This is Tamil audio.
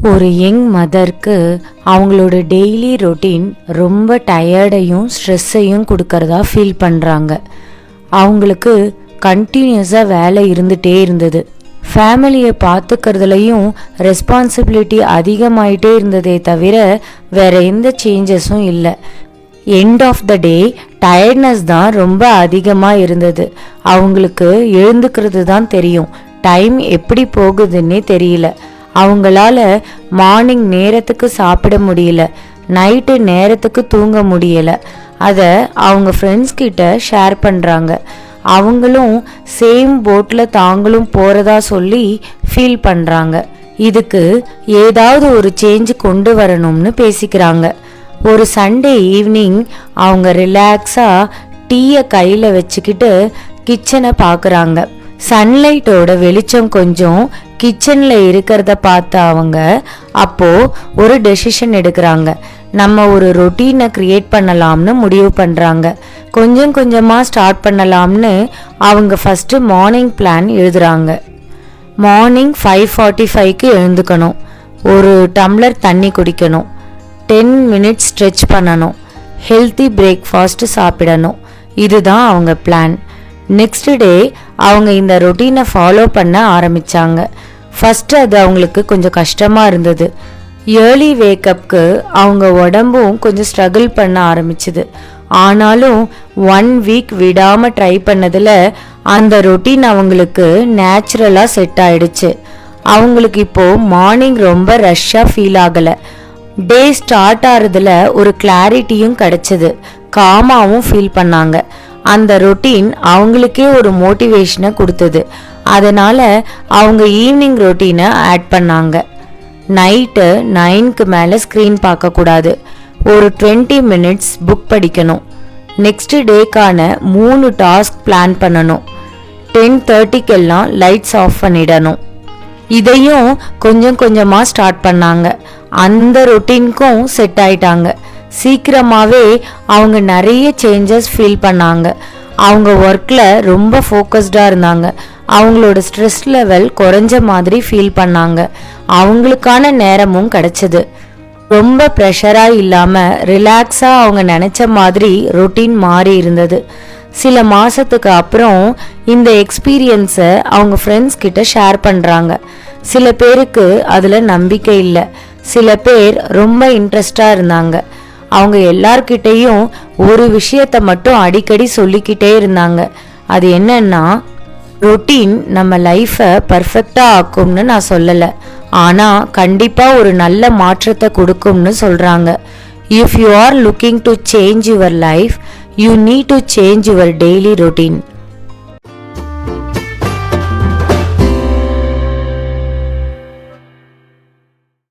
ஒரு யங் மதருக்கு அவங்களோட டெய்லி ரொட்டீன் ரொம்ப டயர்டையும் ஸ்ட்ரெஸ்ஸையும் கொடுக்கறதா ஃபீல் பண்ணுறாங்க. அவங்களுக்கு கண்டினியூஸாக வேலை இருந்துகிட்டே இருந்தது. ஃபேமிலியை பார்த்துக்கிறதுலையும் ரெஸ்பான்சிபிலிட்டி அதிகமாயிட்டே இருந்ததே தவிர வேற எந்த சேஞ்சஸும் இல்லை. End of the day tiredness தான் ரொம்ப அதிகமாக இருந்தது. அவங்களுக்கு எழுந்துக்கிறது தான் தெரியும், டைம் எப்படி போகுதுன்னே தெரியல. அவங்களால மார்னிங் நேரத்துக்கு சாப்பிட முடியல, நைட்டு நேரத்துக்கு தூங்க முடியல. அதை அவங்க ஃப்ரெண்ட்ஸ் கிட்ட ஷேர் பண்ணுறாங்க. அவங்களும் சேம் போட்டில் தாங்களும் போகிறதா சொல்லி ஃபீல் பண்ணுறாங்க. இதுக்கு ஏதாவது ஒரு சேஞ்ச் கொண்டு வரணும்னு பேசிக்கிறாங்க. ஒரு சண்டே ஈவினிங் அவங்க ரிலாக்ஸாக டீயை கையில் வச்சுக்கிட்டு கிச்சனை பார்க்குறாங்க. சன்லைட்டோட வெளிச்சம் கொஞ்சம் கிச்சனில் இருக்கிறத பார்த்த அவங்க அப்போது ஒரு டெசிஷன் எடுக்கிறாங்க. நம்ம ஒரு ரொட்டீனை க்ரியேட் பண்ணலாம்னு முடிவு பண்ணுறாங்க. கொஞ்சம் கொஞ்சமாக ஸ்டார்ட் பண்ணலாம்னு அவங்க ஃபஸ்ட்டு மார்னிங் பிளான் எழுதுகிறாங்க. மார்னிங் 5:45க்கு எழுந்துக்கணும், ஒரு டம்ளர் தண்ணி குடிக்கணும், 10 மினிட்ஸ் ஸ்ட்ரெச் பண்ணணும், ஹெல்த்தி பிரேக்ஃபாஸ்ட் சாப்பிடணும். இதுதான் அவங்க பிளான். நெக்ஸ்ட் டே அவங்க இந்த ரொட்டீனை ஃபாலோ பண்ண ஆரம்பித்தாங்க. ஃபஸ்ட்டு அது அவங்களுக்கு கொஞ்சம் கஷ்டமாக இருந்தது. ஏர்லி வேக்கப்புக்கு அவங்க உடம்பும் கொஞ்சம் ஸ்ட்ரகிள் பண்ண ஆரம்பிச்சுது. ஆனாலும் 1 வீக் விடாமல் ட்ரை பண்ணதில் அந்த ரொட்டீன் அவங்களுக்கு நேச்சுரலாக செட் ஆயிடுச்சு. அவங்களுக்கு இப்போது மார்னிங் ரொம்ப ரஷ்ஷாக ஃபீல் ஆகலை. டே ஸ்டார்ட் ஆகிறதுல ஒரு கிளாரிட்டியும் கிடச்சிது, காமாவும் ஃபீல் பண்ணாங்க. அந்த ரொட்டீன் அவங்களுக்கே ஒரு மோட்டிவேஷனை கொடுத்தது. அதனால் அவங்க ஈவினிங் ரொட்டீனை ஆட் பண்ணாங்க. நைட்டு 9க்கு மேலே ஸ்க்ரீன் பார்க்கக்கூடாது, ஒரு 20 மினிட்ஸ் புக் படிக்கணும், நெக்ஸ்ட் டேக்கான 3 டாஸ்க் பிளான் பண்ணணும், 10:30க்கெல்லாம் லைட்ஸ் ஆஃப் பண்ணிடணும். இதையும் கொஞ்சம் கொஞ்சமாக ஸ்டார்ட் பண்ணாங்க. அந்த ரொட்டீனுக்கும் செட் ஆயிட்டாங்க. சீக்கிரமாகவே அவங்க நிறைய சேஞ்சஸ் ஃபீல் பண்ணாங்க. அவங்க ஒர்க்கில் ரொம்ப ஃபோக்கஸ்டாக இருந்தாங்க. அவங்களோட ஸ்ட்ரெஸ் லெவல் குறைஞ்ச மாதிரி ஃபீல் பண்ணாங்க. அவங்களுக்கான நேரமும் கிடச்சிது. ரொம்ப ப்ரெஷராக இல்லாமல் ரிலாக்ஸாக அவங்க நினச்ச மாதிரி ரொட்டீன் மாறி இருந்தது. சில மாதத்துக்கு அப்புறம் இந்த எக்ஸ்பீரியன்ஸை அவங்க ஃப்ரெண்ட்ஸ் கிட்ட ஷேர் பண்ணுறாங்க. சில பேருக்கு அதில் நம்பிக்கை இல்லை, சில பேர் ரொம்ப இன்ட்ரெஸ்டாக இருந்தாங்க. அவங்க எல்லார்கிட்டையும் ஒரு விஷயத்தை மட்டும் அடிக்கடி சொல்லிக்கிட்டே இருந்தாங்க. அது என்னன்னா, ரொட்டீன் நம்ம லைஃப்பை பர்ஃபெக்டாக ஆக்கும்னு நான் சொல்லலை, ஆனால் கண்டிப்பாக ஒரு நல்ல மாற்றத்தை கொடுக்கும்னு சொல்கிறாங்க. If you are looking to change your life, you need to change your daily routine.